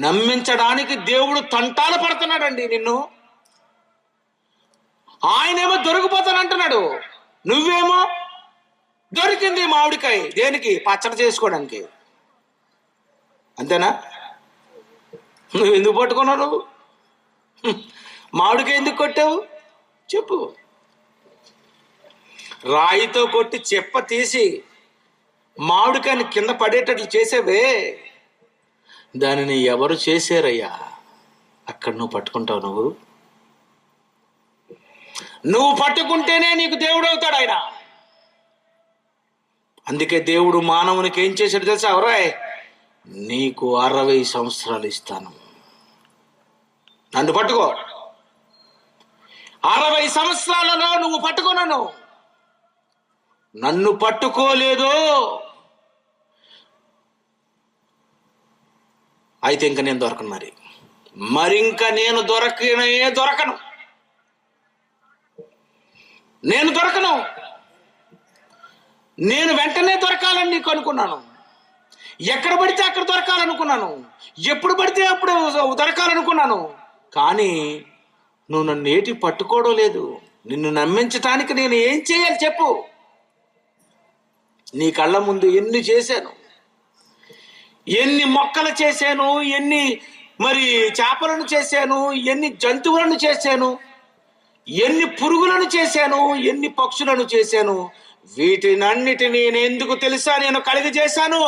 నమ్మించడానికి దేవుడు తంటాలు పడుతున్నాడండి నిన్ను. ఆయనేమో దొరికిపోతానంటున్నాడు, నువ్వేమో దొరికింది మామిడికాయ దేనికి? పచ్చడి చేసుకోవడానికి. అంతేనా? నువ్వు ఎందుకు పట్టుకున్నావు? మామిడికాయ ఎందుకు కొట్టావు చెప్పు. రాయితో కొట్టి చెప్ప తీసి మామిడికాయని కింద పడేటట్లు చేసేవే, దానిని ఎవరు చేశారయ్యా? అక్కడ నువ్వు పట్టుకుంటావు. నువ్వు పట్టుకుంటేనే నీకు దేవుడు అవుతాడు ఆయన. అందుకే దేవుడు మానవునికి ఏం చేశాడు తెలుసా? ఎవరాయ్, నీకు 60 సంవత్సరాలు ఇస్తాను, నన్ను పట్టుకో. 60 సంవత్సరాలలో నువ్వు పట్టుకున్నాను, నన్ను పట్టుకోలేదు అయితే ఇంక నేను దొరకను. మరింకా నేను దొరకను. నేను వెంటనే దొరకాలని నీకు అనుకున్నాను. ఎక్కడ పడితే అక్కడ దొరకాలనుకున్నాను, ఎప్పుడు పడితే అప్పుడు దొరకాలనుకున్నాను. కానీ నువ్వు నన్ను ఏటి పట్టుకోవడం లేదు. నిన్ను నమ్మించటానికి నేను ఏం చేయాలి చెప్పు? నీ కళ్ళ ముందు ఎన్ని చేశాను, ఎన్ని మొక్కలు చేశాను, ఎన్ని చేపలను చేశాను, ఎన్ని జంతువులను చేశాను, ఎన్ని పురుగులను చేశాను, ఎన్ని పక్షులను చేశాను. వీటినన్నిటినీ ఎందుకు తెలుసా నేను కలిగి చేశాను?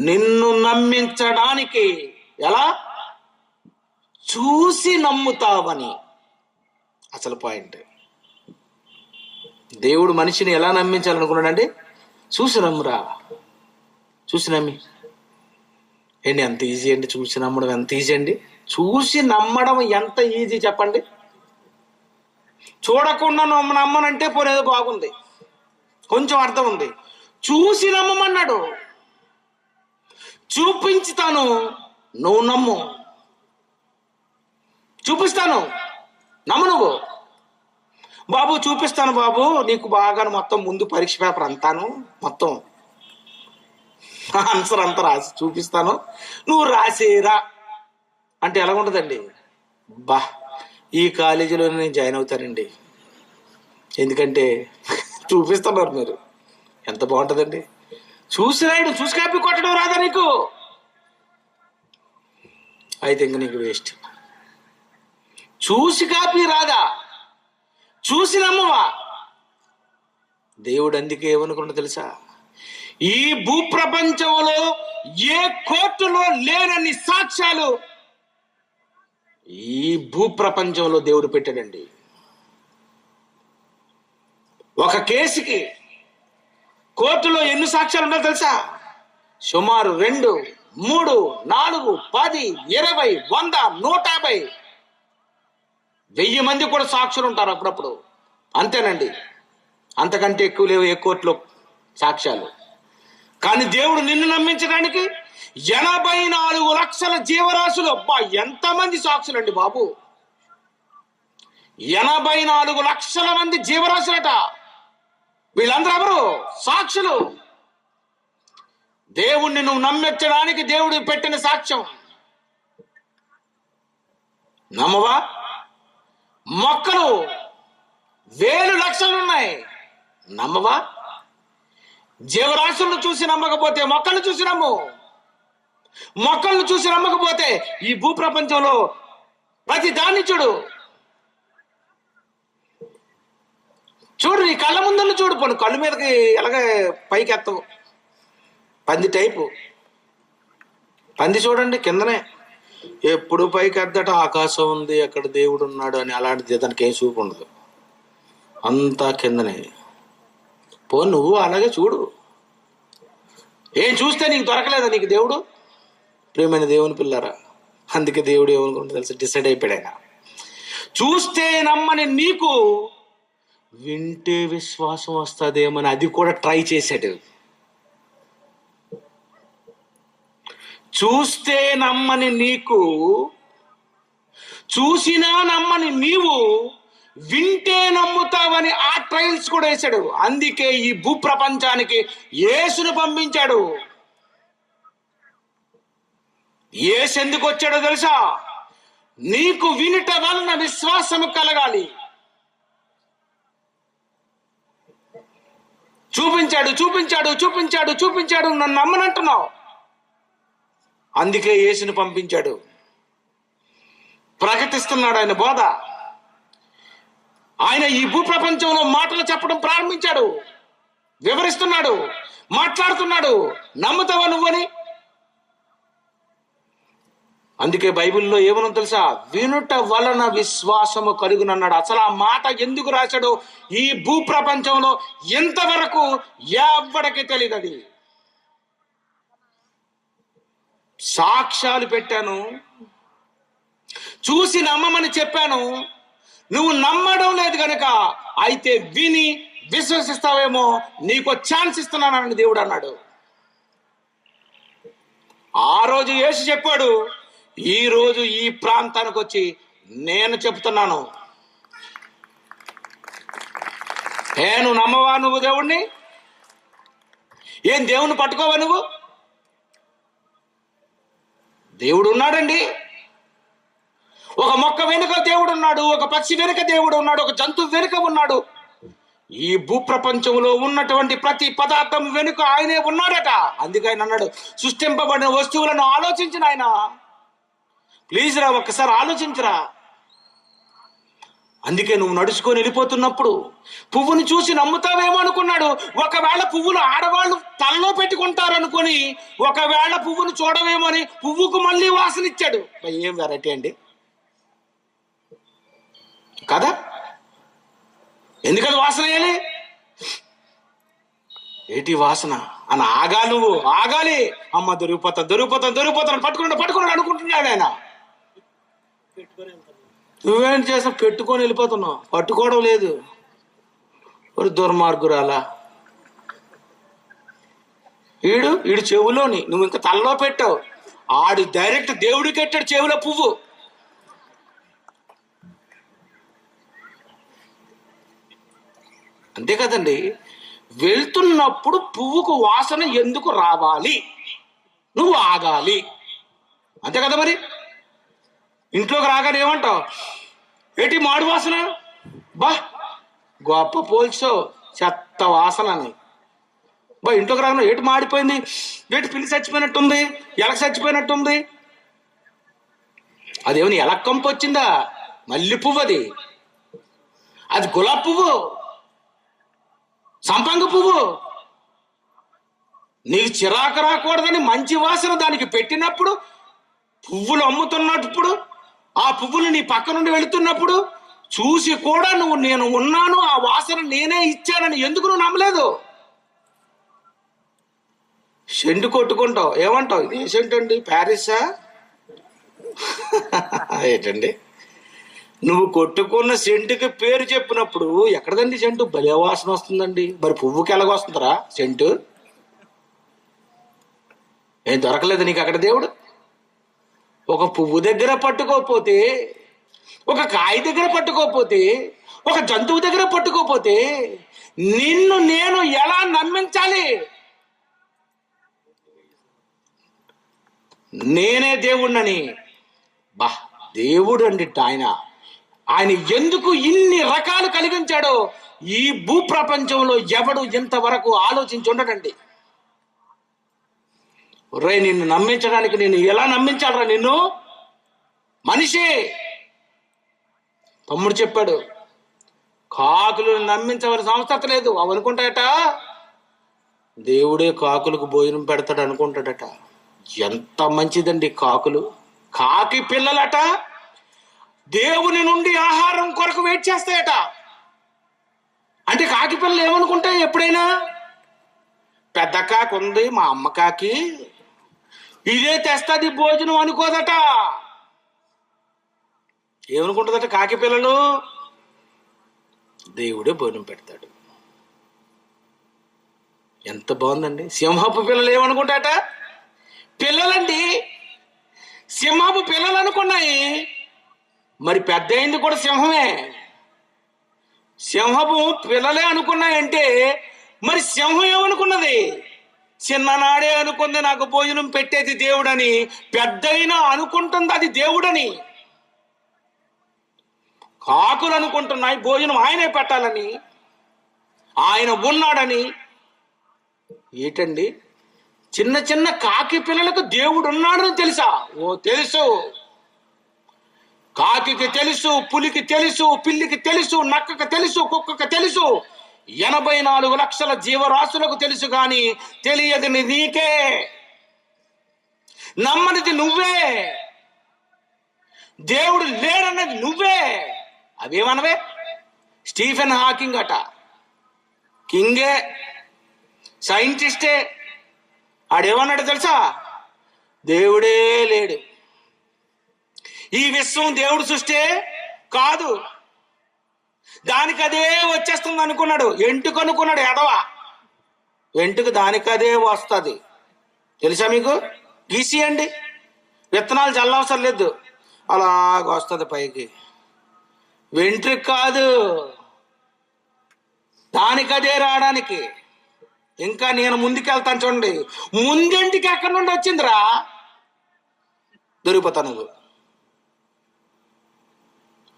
నిన్ను నమ్మించడానికి. ఎలా? చూసి నమ్ముతావని. అసలు పాయింట్. దేవుడు మనిషిని ఎలా నమ్మించాలనుకున్నాడంటే, చూసి నమ్మురా, చూసి నమ్మి. ఎంత ఈజీ అండి, చూసి నమ్మడం ఎంత ఈజీ అండి. చూసి నమ్మడం ఎంత ఈజీ చెప్పండి. చూడకుండా నమ్మనంటే పోనేదో బాగుంది, కొంచెం అర్థం ఉంది. చూసి నమ్మమన్నాడు. చూపించుతాను, నువ్వు నమ్ము. చూపిస్తాను, నమ్ము నువ్వు. బాబు చూపిస్తాను బాబు, నీకు బాగా మొత్తం ముందు పరీక్ష పేపర్ అంతాను, మొత్తం ఆన్సర్ అంతా రాసి చూపిస్తాను, నువ్వు రాసేరా అంటే ఎలా ఉంటుందండి? బా, ఈ కాలేజీలో నేను జాయిన్ అవుతానండి. ఎందుకంటే చూపిస్తున్నారు మీరు, ఎంత బాగుంటుందండి. చూసి రాయడం, చూసి కాపీ కొట్టడం రాదా నీకు? అయితే ఇంక నీకు వేస్ట్. చూసి కాపీ రాదా? చూసి నమ్మవా? దేవుడు అందుకే ఏమనుకున్నా తెలుసా? ఈ భూప్రపంచంలో ఏ కోర్టులో లేనన్ని సాక్ష్యాలు ఈ భూప్రపంచంలో దేవుడు పెట్టాడండి. ఒక కేసుకి కోర్టులో ఎన్ని సాక్ష్యాలు ఉన్నాయో తెలుసా? సుమారు 2, 3, 4, 10, 20, 100, 150, 1000 మంది కూడా సాక్షులు ఉంటారు అప్పుడప్పుడు. అంతేనండి, అంతకంటే ఎక్కువ లేవు ఏ కోర్టులో సాక్ష్యాలు. కానీ దేవుడు నిన్ను నమ్మించడానికి 84 లక్షల జీవరాశులు, అబ్బా ఎంతమంది సాక్షులండి బాబు! 84 లక్షల మంది జీవరాశులట. వీళ్ళందరూ ఎవరు? సాక్షులు. దేవుణ్ణి నువ్వు నమ్మించడానికి దేవుడు పెట్టిన సాక్ష్యం. నమ్మవా? మొక్కలు 1000 లక్షలు ఉన్నాయి, నమ్మవా? జీవరాశులను చూసి నమ్మకపోతే మొక్కలను చూసి నమ్ము. మొక్కలను చూసి నమ్మకపోతే ఈ భూప్రపంచంలో ప్రతి దాన్ని చూడు. చూడు, నీ కళ్ళ ముందు చూడు. పోను కళ్ళు మీదకి ఎలాగ పైకి ఎత్తవు. పంది టైపు పంది చూడండి, కిందనే ఎప్పుడు పైకి ఎద్దట. ఆకాశం ఉంది, అక్కడ దేవుడు ఉన్నాడు అని అలాంటిది దానికి ఏం చూపు ఉండదు, అంతా కిందనే. పో నువ్వు అలాగే చూడు. ఏం చూస్తే నీకు దొరకలేదా నీకు దేవుడు? ప్రియమైన దేవుని పిల్లరా, అందుకే దేవుడు ఏమనుకుంటే తెలుసు, డిసైడ్ అయిపోయాడు ఆయన. చూస్తే నమ్మని నీకు వింటే విశ్వాసం వస్తుందేమని అది కూడా ట్రై చేశాడు. చూస్తే నమ్మని నీకు, చూసినా నమ్మని నీవు వింటే నమ్ముతావని ఆ ట్రయల్స్ కూడా వేశాడు. అందుకే ఈ భూప్రపంచానికి యేసును పంపించాడు. యేసు ఎందుకు వచ్చాడో తెలుసా? నీకు వినుట వలన విశ్వాసము కలగాలి. చూపించాడు చూపించాడు చూపించాడు చూపించాడు, నన్ను నమ్మనంటున్నావు. అందుకే యేసుని పంపించాడు. ప్రకటిస్తున్నాడు ఆయన బోధ. ఆయన ఈ భూప్రపంచంలో మాటలు చెప్పడం ప్రారంభించాడు, వివరిస్తున్నాడు, మాట్లాడుతున్నాడు. నమ్ముతావా నువ్వని? అందుకే బైబిల్లో ఏమన్నా తెలుసా? వినుట వలన విశ్వాసము కలుగునన్నాడు. అసలు ఆ మాట ఎందుకు రాశాడు ఈ భూప్రపంచంలో ఎంతవరకు ఎవ్వడికి తెలియదు. అది సాక్ష్యాలు పెట్టాను, చూసి నమ్మమని చెప్పాను. నువ్వు నమ్మడం లేదు కనుక అయితే విని విశ్వసిస్తావేమో, నీకు ఛాన్స్ ఇస్తున్నానని దేవుడు అన్నాడు. ఆ రోజు యేసు చెప్పాడు, ఈ రోజు ఈ ప్రాంతానికి వచ్చి నేను చెప్తున్నాను. నువ్వు నమ్మవా? నువ్వు దేవుణ్ణి ఏం దేవుణ్ణి పట్టుకోవా? నువ్వు దేవుడు ఉన్నాడండి. ఒక మొక్క వెనుక దేవుడు ఉన్నాడు, ఒక పక్షి వెనుక దేవుడు ఉన్నాడు, ఒక జంతువు వెనుక ఉన్నాడు. ఈ భూప్రపంచంలో ఉన్నటువంటి ప్రతి పదార్థం వెనుక ఆయనే ఉన్నాడట. అందుకే ఆయన అన్నాడు, సృష్టింపబడిన వస్తువులను ఆలోచించిన ఆయన. ప్లీజ్ రా, ఒక్కసారి ఆలోచించరా. అందుకే నువ్వు నడుచుకొని వెళ్ళిపోతున్నప్పుడు పువ్వుని చూసి నమ్ముతావేమో అనుకున్నాడు. ఒకవేళ పువ్వులు ఆడవాళ్ళు తలలో పెట్టుకుంటారనుకొని ఒకవేళ పువ్వును చూడవేమో అని పువ్వుకు మళ్ళీ వాసన ఇచ్చాడు. ఏం వెరైటీ అండి కదా? ఎందుకది వాసన వేయాలి? ఏటి వాసన అని ఆగాలి. నువ్వు ఆగాలి. అమ్మ దొరికిపోతాను దొరికిపోతాను దొరికిపోతాను పట్టుకున్నాడు అనుకుంటున్నాడు ఆయన. నువ్వేం చేసావు? పెట్టుకొని వెళ్ళిపోతున్నావు. పట్టుకోవడం లేదు. ఒక దుర్మార్గురాలా. ఈడు చెవులోని నువ్వు ఇంకా తలలో పెట్టావు. ఆడు డైరెక్ట్ దేవుడికి ఎట్టాడు చెవులో పువ్వు. అంతే కదండి. వెళ్తున్నప్పుడు పువ్వుకు వాసన ఎందుకు రావాలి? నువ్వు ఆగాలి. అంతే కదా మరి. ఇంట్లోకి రాగానే ఏమంటావు? ఏటి మాడు వాసన, బా గొప్ప పోల్చో చెత్త వాసన అని. బా ఇంట్లోకి రాగానే ఏటి మాడిపోయింది, ఏటి పిల్లి చచ్చిపోయినట్టుంది, ఎలక చచ్చిపోయినట్టుంది. అదేమని ఎలక కంపు వచ్చిందా? మల్లె పువ్వు అది గులాబీ పువ్వు, సంపంగ పువ్వు. నీకు చిరాకు రాకూడదని మంచి వాసన దానికి పెట్టినప్పుడు, పువ్వులు అమ్ముతున్నప్పుడు, ఆ పువ్వులు నీ పక్క నుండి వెళుతున్నప్పుడు చూసి కూడా నువ్వు నేను ఉన్నాను, ఆ వాసన నేనే ఇచ్చానని ఎందుకు నువ్వు నమ్మలేదు? సెంటు కొట్టుకుంటావు, ఏమంటావు? ఇది ఏ సెంటు అండి, ప్యారిసా? ఏంటండి, నువ్వు కొట్టుకున్న సెంటుకి పేరు చెప్పినప్పుడు ఎక్కడదండి సెంటు? భలే వాసన వస్తుందండి. మరి పువ్వుకి ఎలాగొస్తుందిరా సెంటు? ఏం దొరకలేదు నీకు అక్కడ దేవుడు? ఒక పువ్వు దగ్గర పట్టుకోకపోతే, ఒక కాయ దగ్గర పట్టుకోకపోతే, ఒక జంతువు దగ్గర పట్టుకోకపోతే నిన్ను నేను ఎలా నమ్మించాలి? నేనే దేవుణ్ణని. బా, దేవుడు అండి ఆయన. ఆయన ఎందుకు ఇన్ని రకాలు కలిగించాడో ఈ భూప్రపంచంలో ఎవడు ఇంతవరకు ఆలోచించి ఉండడండి. రే, నిన్ను నమ్మించడానికి నేను ఎలా నమ్మించాలరా నిన్ను? మనిషి తమ్ముడు చెప్పాడు, కాకులను నమ్మించవలసిన అవసరం లేదు. అవి అనుకుంటాయట దేవుడే కాకులకు భోజనం పెడతాడు అనుకుంటాడట. ఎంత మంచిదండి కాకులు. కాకి పిల్లలట దేవుని నుండి ఆహారం కొరకు వెయిట్ చేస్తాయట. అంటే కాకి పిల్లలు ఏమనుకుంటాయి? ఎప్పుడైనా పెద్ద కాకి ఉంది, మా అమ్మ కాకి, ఇదే తెస్తుంది భోజనం అనుకోదట. ఏమనుకుంటుందట కాకి పిల్లలు? దేవుడే భోజనం పెడతాడు. ఎంత బాగుందండి. సింహపు పిల్లలు ఏమనుకుంటాట? పిల్లలండి, సింహపు పిల్లలు అనుకున్నాయి. మరి పెద్ద అయింది కూడా సింహమే. సింహపు పిల్లలే అనుకున్నాయంటే మరి సింహం ఏమనుకున్నది? చిన్ననాడే అనుకుంది నాకు భోజనం పెట్టేది దేవుడని. పెద్దయినా అనుకుంటుంది అది దేవుడని. కాకులు అనుకుంటున్నాయి భోజనం ఆయనే పెట్టాలని, ఆయన ఉన్నాడని. ఏంటండి, చిన్న చిన్న కాకి పిల్లలకు దేవుడు ఉన్నాడని తెలుసా? ఓ తెలుసు. కాకికి తెలుసు, పులికి తెలుసు, పిల్లికి తెలుసు, నక్కకి తెలుసు, కుక్కకి తెలుసు, 84 లక్షల జీవరాశులకు తెలుసు. కానీ తెలియదు నీకే. నమ్మనిది నువ్వే. దేవుడు లేడన్నది నువ్వే. అవేమనవే? స్టీఫెన్ హాకింగ్ అట, కింగే, సైంటిస్టే. ఆడేమన్నాడు తెలుసా? దేవుడే లేడు, ఈ విశ్వం దేవుడు సృష్టి కాదు, దానికి అదే వచ్చేస్తుంది అనుకున్నాడు. ఎంటుకు అనుకున్నాడు ఎదవ. ఎంటుకు దానికి అదే వస్తుంది. తెలుసా మీకు? గీసియండి, విత్తనాలు చల్లవసరం లేదు, అలాగ వస్తుంది పైకి. వెంట్రుక కాదు, దానికదే రావడానికి. ఇంకా నేను ముందుకెళ్తాను చూడండి. ముందెంటికి ఎక్కడి నుండి వచ్చిందిరా? దొరికిపోతాను నువ్వు.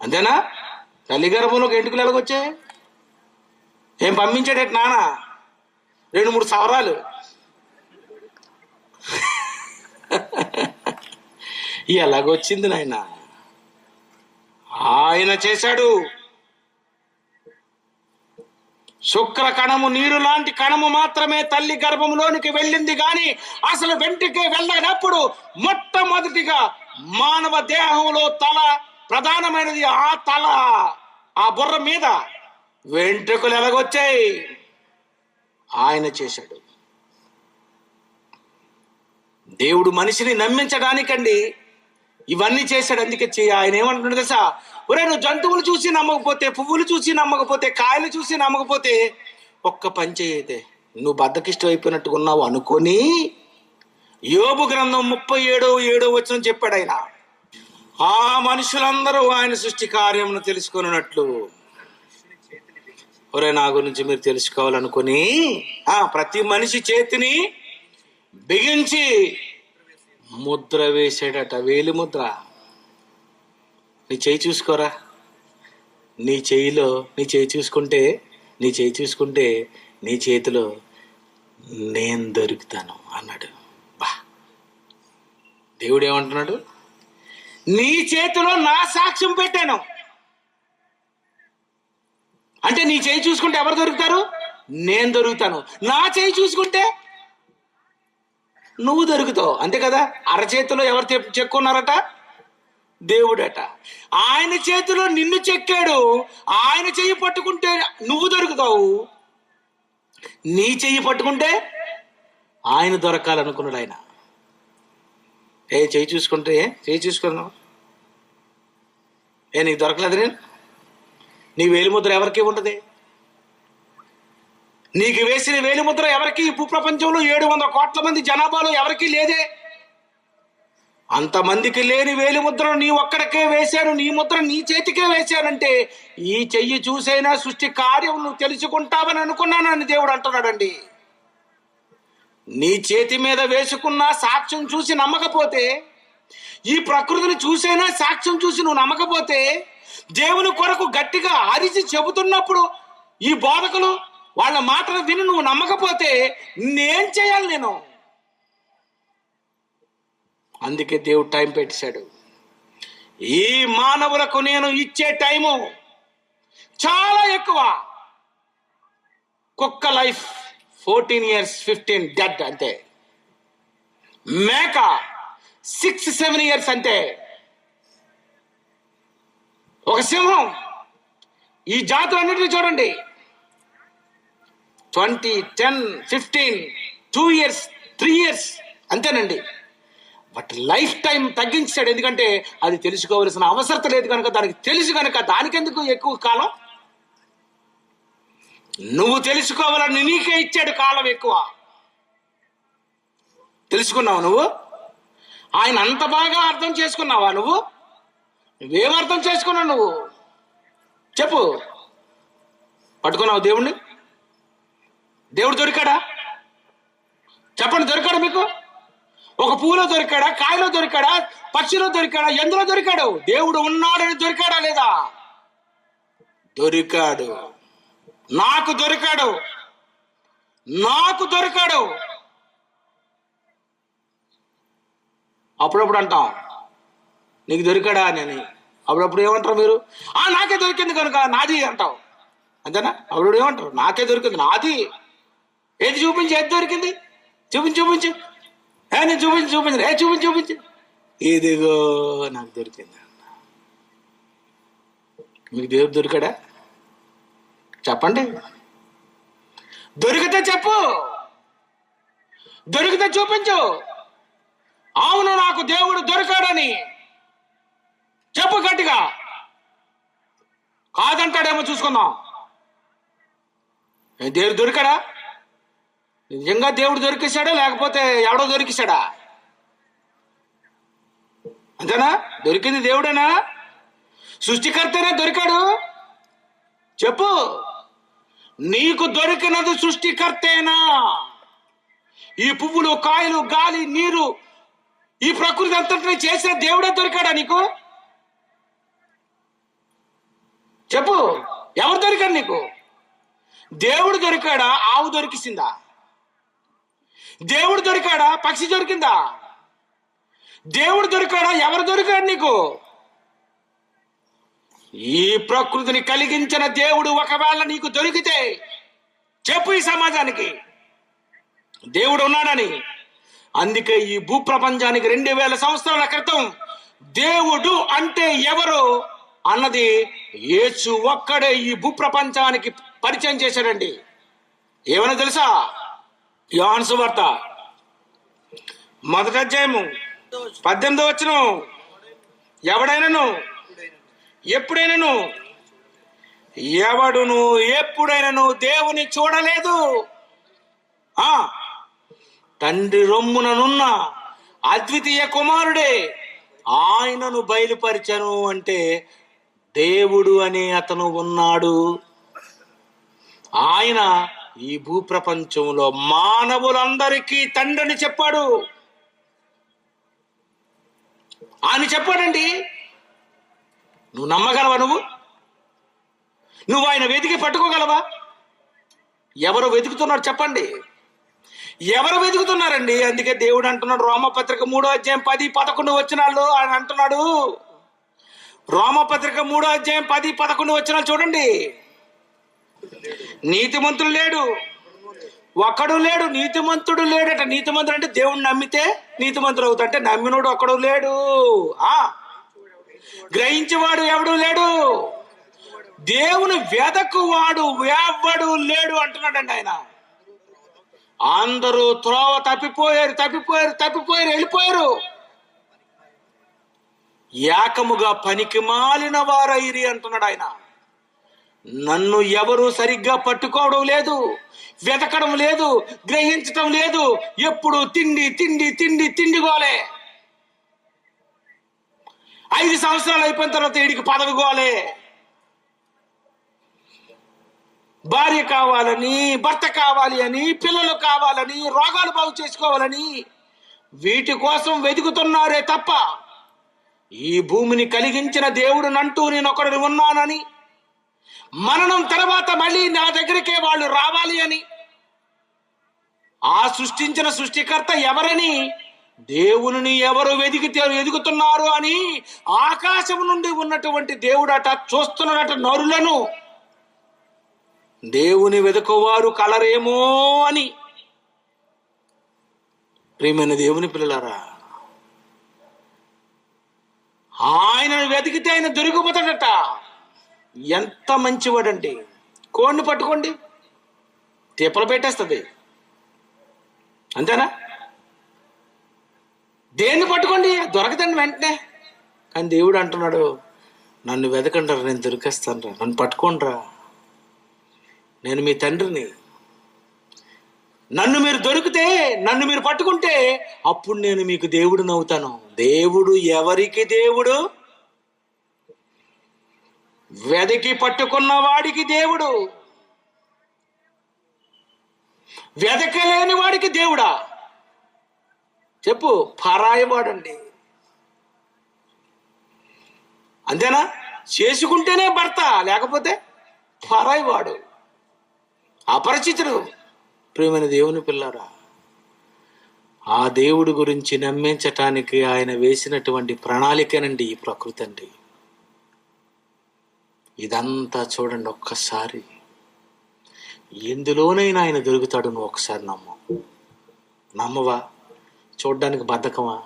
అంతేనా? తల్లి గర్భంలోకి ఎంటుకలు ఎలాగొచ్చాయి? ఏం పంపించాడేటి నాన్న? 2-3 సవరాలు. ఎలాగొచ్చింది నాయన? ఆయన చేశాడు. శుక్ర కణము, నీరు లాంటి కణము మాత్రమే తల్లి గర్భంలోనికి వెళ్ళింది. కానీ అసలు వెంట్రుకే వెళ్ళినప్పుడు మొట్టమొదటిగా మానవ దేహంలో తల ప్రధానమైనది. ఆ తల, ఆ బుర్ర మీద వెంట్రుకలు ఎలాగొచ్చాయి? ఆయన చేశాడు. దేవుడు మనిషిని నమ్మించడానికండి ఇవన్నీ చేశాడు. అందుకే ఆయన ఏమంటున్నాడు తెలుసా? ఒరే, నువ్వు జంతువులు చూసి నమ్మకపోతే, పువ్వులు చూసి నమ్మకపోతే, కాయలు చూసి నమ్మకపోతే ఒక్క పని చేయతే నువ్వు బద్దకిష్టం అయిపోయినట్టుగా ఉన్నావు అనుకొని యోబు గ్రంథం 37:7 చెప్పాడు ఆయన. ఆ మనుషులందరూ ఆయన సృష్టి కార్యమును తెలుసుకున్నట్లు. ఒరే, నా గురించి మీరు తెలుసుకోవాలనుకుని ప్రతి మనిషి చేతిని బిగించి ముద్ర వేసాడట. వేలి ముద్ర. నీ చేయి చూసుకోరా. నీ చేయి చూసుకుంటే నీ చేతిలో నేను దొరుకుతాను అన్నాడు. బా, దేవుడు ఏమంటున్నాడు? నీ చేతిలో నా సాక్ష్యం పెట్టాను. అంటే నీ చేయి చూసుకుంటే ఎవరు దొరుకుతారు? నేను దొరుకుతాను. నా చేయి చూసుకుంటే నువ్వు దొరుకుతావు. అంతే కదా? అరచేతిలో ఎవరు చెక్కున్నారట? దేవుడట. ఆయన చేతిలో నిన్ను చెక్కాడు. ఆయన చెయ్యి పట్టుకుంటే నువ్వు దొరుకుతావు, నీ చెయ్యి పట్టుకుంటే ఆయన దొరకాలనుకున్నాడు ఆయన. చెయ్యి చూసుకుంటే చెయ్యి చూసుకున్నావు, నీకు దొరకలేదు. నేను నీ వేలిముద్ర ఎవరికి ఉండదు. నీకు వేసిన వేలిముద్ర ఎవరికి ఈ భూప్రపంచంలో 700 కోట్ల మంది జనాభాలో ఎవరికీ లేదే. అంతమందికి లేని వేలిముద్రను నీ ఒక్కడికే వేశాను, నీ ముద్ర నీ చేతికే వేశానంటే ఈ చెయ్యి చూసైనా సృష్టి కార్యం నువ్వు తెలుసుకుంటావని అనుకున్నానని దేవుడు అంటున్నాడండి. నీ చేతి మీద వేసుకున్న సాక్ష్యం చూసి నమ్మకపోతే, ఈ ప్రకృతిని చూసైనా సాక్ష్యం చూసి నువ్వు నమ్మకపోతే, దేవుని కొరకు గట్టిగా అరిచి చెబుతున్నప్పుడు ఈ బోధకులు వాళ్ళ మాటలు విని నువ్వు నమ్మకపోతే నేనేం చేయాలి నేను? అందుకే దేవుడు టైం పెట్టాడు. ఈ మానవులకు నేను ఇచ్చే టైము చాలా ఎక్కువ. కుక్క లైఫ్ 14 years 15 డెడ్ అంతే. మేక 6-7 years అంతే. ఒక సింహం, ఈ జాతులన్నిటిని చూడండి, 20, 10, 15, 2 years 3 years అంతేనండి. బట్ లైఫ్ టైం తగ్గించాడు. ఎందుకంటే అది తెలుసుకోవలసిన అవసరం లేదు కనుక, దానికి తెలుసు కనుక. దానికెందుకు ఎక్కువ కాలం? నువ్వు తెలుసుకోవాలని నీకే ఇచ్చాడు కాలం ఎక్కువ. తెలుసుకున్నావు నువ్వు? ఆయన అంత బాగా అర్థం చేసుకున్నావా నువ్వు? నువ్వేం అర్థం చేసుకున్నావు నువ్వు? చెప్పు. పట్టుకున్నావు దేవుణ్ణి? దేవుడు దొరికాడా? చెప్పండి, దొరికాడా మీకు? ఒక పూలో దొరికాడా? కాయలో దొరికాడా? పక్షిలో దొరికాడా? ఎందులో దొరికాడు? దేవుడు ఉన్నాడని దొరికాడా లేదా? దొరికాడు. నాకు దొరికాడు, నాకు దొరికాడు. అప్పుడప్పుడు అంటాం నీకు దొరికాడా అని. అప్పుడప్పుడు ఏమంటారు మీరు? నాకే దొరికింది కనుక నాది అంటావు, అంతేనా? అప్పుడు ఏమంటారు? నాకే దొరికింది, నాది. ఏది చూపించి, ఏది దొరికింది? చూపించు. నేను చూపించు. ఇదిగో నాకు దొరికింది. మీకు దేవుడు దొరికాడా? చెప్పండి. దొరికితే చెప్పు, దొరికితే చూపించు. అవును, నాకు దేవుడు దొరికాడని చెప్పు గట్టిగా. కాదంటాడేమో చూసుకుందాం. దేవుడు దొరికాడా? నిజంగా దేవుడు దొరికిస్తాడా లేకపోతే ఎవడో దొరికిస్తాడా? అంతేనా? దొరికింది దేవుడేనా? సృష్టికర్తనే దొరికాడు? చెప్పు. నీకు దొరికినది సృష్టికర్తేనా? ఈ పువ్వులు, కాయలు, గాలి, నీరు, ఈ ప్రకృతి అంతటిని చేసిన దేవుడే దొరికాడా నీకు? చెప్పు. ఎవరు దొరికాడు నీకు? దేవుడు దొరికాడా? ఆవు దొరికిసిందా? దేవుడు దొరికాడా? పక్షి దొరికిందా? దేవుడు దొరికాడా? ఎవరు దొరికాడు నీకు? ఈ ప్రకృతిని కలిగించిన దేవుడు ఒకవేళ నీకు దొరికితే చెప్పు ఈ సమాజానికి దేవుడు ఉన్నాడని. అందుకే ఈ భూప్రపంచానికి 2000 సంవత్సరాల క్రితం దేవుడు అంటే ఎవరు అన్నది యేసు ఒక్కడే ఈ భూప్రపంచానికి పరిచయం చేశాడండి. ఏమన్నా తెలుసా? యోహాను సువార్త 1వ అధ్యాయము 18వ వచనం, ఎవడును ఎప్పుడైనాను దేవుని చూడలేదు, తండ్రి రొమ్ముననున్న అద్వితీయ కుమారుడే ఆయనను బయలుపరిచను. అంటే దేవుడు అనే అతను ఉన్నాడు. ఆయన ఈ భూప్రపంచంలో మానవులందరికీ తండ్రిని చెప్పాడు. ఆయన చెప్పాడండి. నువ్వు నమ్మగలవా? నువ్వు ఆయన వెతికి పట్టుకోగలవా? ఎవరు వెతుకుతున్నారు చెప్పండి? ఎవరు వెతుకుతున్నారండి? అందుకే దేవుడు అంటున్నాడు, రోమపత్రిక 3వ అధ్యాయం 10-11 వచనాల్లో ఆయన అంటున్నాడు. రోమపత్రిక 3వ అధ్యాయం 10-11 వచనాలు చూడండి. నీతిమంతుడు లేడు, ఒక్కడు లేడు. నీతిమంతుడు లేడట. నీతిమంతుడు అంటే దేవుణ్ణి నమ్మితే నీతిమంతుడు అవుతా, అంటే నమ్మినోడు ఒక్కడు లేడు. గ్రహించేవాడు ఎవడు లేడు. దేవుని వెదకువాడు ఎవడు లేడు అంటున్నాడండి ఆయన. అందరూ త్రోవ తప్పిపోయారు వెళ్ళిపోయారు. ఏకముగా పనికి మాలిన వారైరి అంటున్నాడు ఆయన. నన్ను ఎవరు సరిగ్గా పట్టుకోవడం లేదు, వెతకడం లేదు, గ్రహించటం లేదు. ఎప్పుడు తిండి గోలే. 5 సంవత్సరాలు అయిపోయిన తర్వాత వీడికి పదవి గోలే. భార్య కావాలని, భర్త కావాలి అని, పిల్లలు కావాలని, రోగాలు బాగు చేసుకోవాలని వీటి కోసం వెతుకుతున్నారే తప్ప ఈ భూమిని కలిగించిన దేవుడునంటూ నేను ఒకడు ఉన్నానని, మరణం తర్వాత మళ్ళీ నా దగ్గరికే వాళ్ళు రావాలి అని, ఆ సృష్టించిన సృష్టికర్త ఎవరని, దేవుని ఎవరు వెతుకుతున్నారు అని ఆకాశం నుండి ఉన్నటువంటి దేవుడట చూస్తున్నాడట నరులను. దేవుని వెతుకువారు కలరేమో అని. ప్రియమైన దేవుని పిల్లలారా, ఆయనను వెతికితే ఆయన దొరికిపోతాడట. ఎంత మంచివాడండి. కోడిని పట్టుకోండి, తిప్పలు పెట్టేస్తుంది, అంతేనా? దేన్ని పట్టుకోండి, దొరకదండి వెంటనే. కానీ దేవుడు అంటున్నాడు, నన్ను వెతకండి, నేను దొరికేస్తాను రా, నన్ను పట్టుకోండి రా, నేను మీ తండ్రిని. నన్ను మీరు దొరికితే, నన్ను మీరు పట్టుకుంటే అప్పుడు నేను మీకు దేవుడిని అవుతాను. దేవుడు ఎవరికి దేవుడు? వెదకి పట్టుకున్న వాడికి దేవుడు. వెదకలేని వాడికి దేవుడా? చెప్పు, పరాయవాడండి. అంతేనా? చేసుకుంటేనే భర్త, లేకపోతే పరాయవాడు, అపరిచితుడు. ప్రియమైన దేవుని పిల్లారా, ఆ దేవుడి గురించి నమ్మించటానికి ఆయన వేసినటువంటి ప్రణాళికనండి ఈ ప్రకృతి అండి. ఇదంతా చూడండి ఒక్కసారి. ఎందులోనైనా ఆయన దొరుకుతాడు. నువ్వు ఒకసారి నమ్మవా? చూడడానికి బద్ధకమా?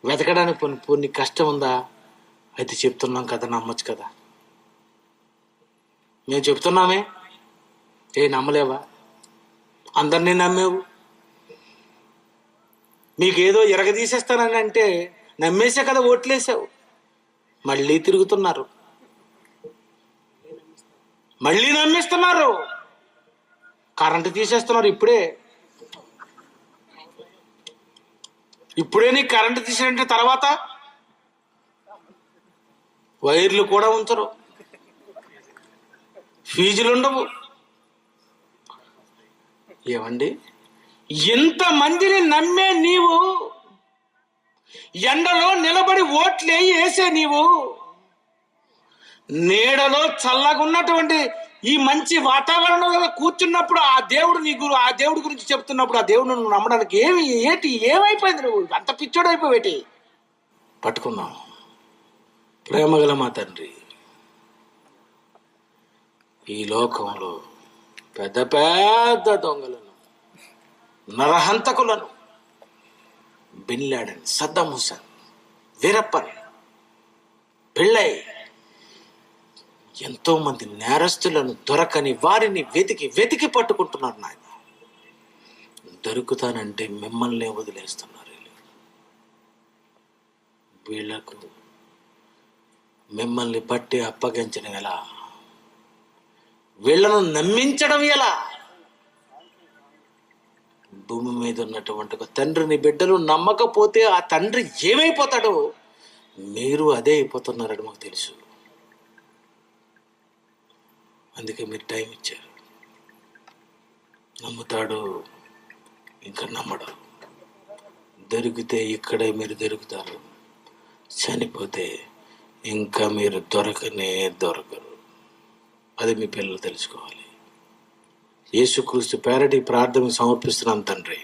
వెతకడానికి కొన్ని కష్టం ఉందా? అయితే చెప్తున్నాం కదా, నమ్మచ్చు కదా. మేము చెప్తున్నామే, నమ్మలేవా? అందరినీ నమ్మేవు. మీకేదో ఎరగదీసేస్తానని అంటే నమ్మేసే కదా ఓట్లేసావు. మళ్ళీ తిరుగుతున్నారు, మళ్ళీ నమ్మేస్తున్నారు. కరెంటు తీసేస్తున్నారు. ఇప్పుడే నీకు కరెంటు తీసారంటే తర్వాత వైర్లు కూడా ఉంచరు, ఫీజులు ఉండవు. ఏమండి, ఎంతమందిని నమ్మే నీవు, ఎండలో నిలబడి ఓట్లే వేసే నీవు, నీడలో చల్లగా ఉన్నటువంటి ఈ మంచి వాతావరణంలో కూర్చున్నప్పుడు ఆ దేవుడి గురించి చెప్తున్నప్పుడు ఆ దేవుడు నువ్వు నమ్మడానికి ఏమైపోయింది? నువ్వు అంత పిచ్చోడు అయిపోయేటి. పట్టుకున్నాం. ప్రేమగల మా తండ్రి, ఈ లోకంలో పెద్ద పెద్ద దొంగలను, నరహంతకులను, బిన్ లాడెన్, సద్దాం హుసేన్, వీరప్పన్, పిళ్ళై, ఎంతో మంది నేరస్తులను దొరకని వారిని వెతికి పట్టుకుంటున్నారు. నాయన, దొరుకుతానంటే మిమ్మల్ని వదిలేస్తున్నారు. వీళ్లకు మిమ్మల్ని పట్టి అప్పగించడం ఎలా? వీళ్లను నమ్మించడం ఎలా? భూమి మీద ఉన్నటువంటి ఒక తండ్రిని బిడ్డలు నమ్మకపోతే ఆ తండ్రి ఏమైపోతాడో మీరు అదే అయిపోతున్నారని మాకు తెలుసు. అందుకే మీరు టైం ఇచ్చారు. నమ్ముతాడు, ఇంకా నమ్మడు. దొరికితే ఇక్కడే మీరు దొరుకుతారు, చనిపోతే ఇంకా మీరు దొరకరు. అది మీ పిల్లలు తెలుసుకోవాలి. యేసుక్రీస్తు పేరటి ప్రార్థన సమర్పిస్తున్నాం తండ్రి.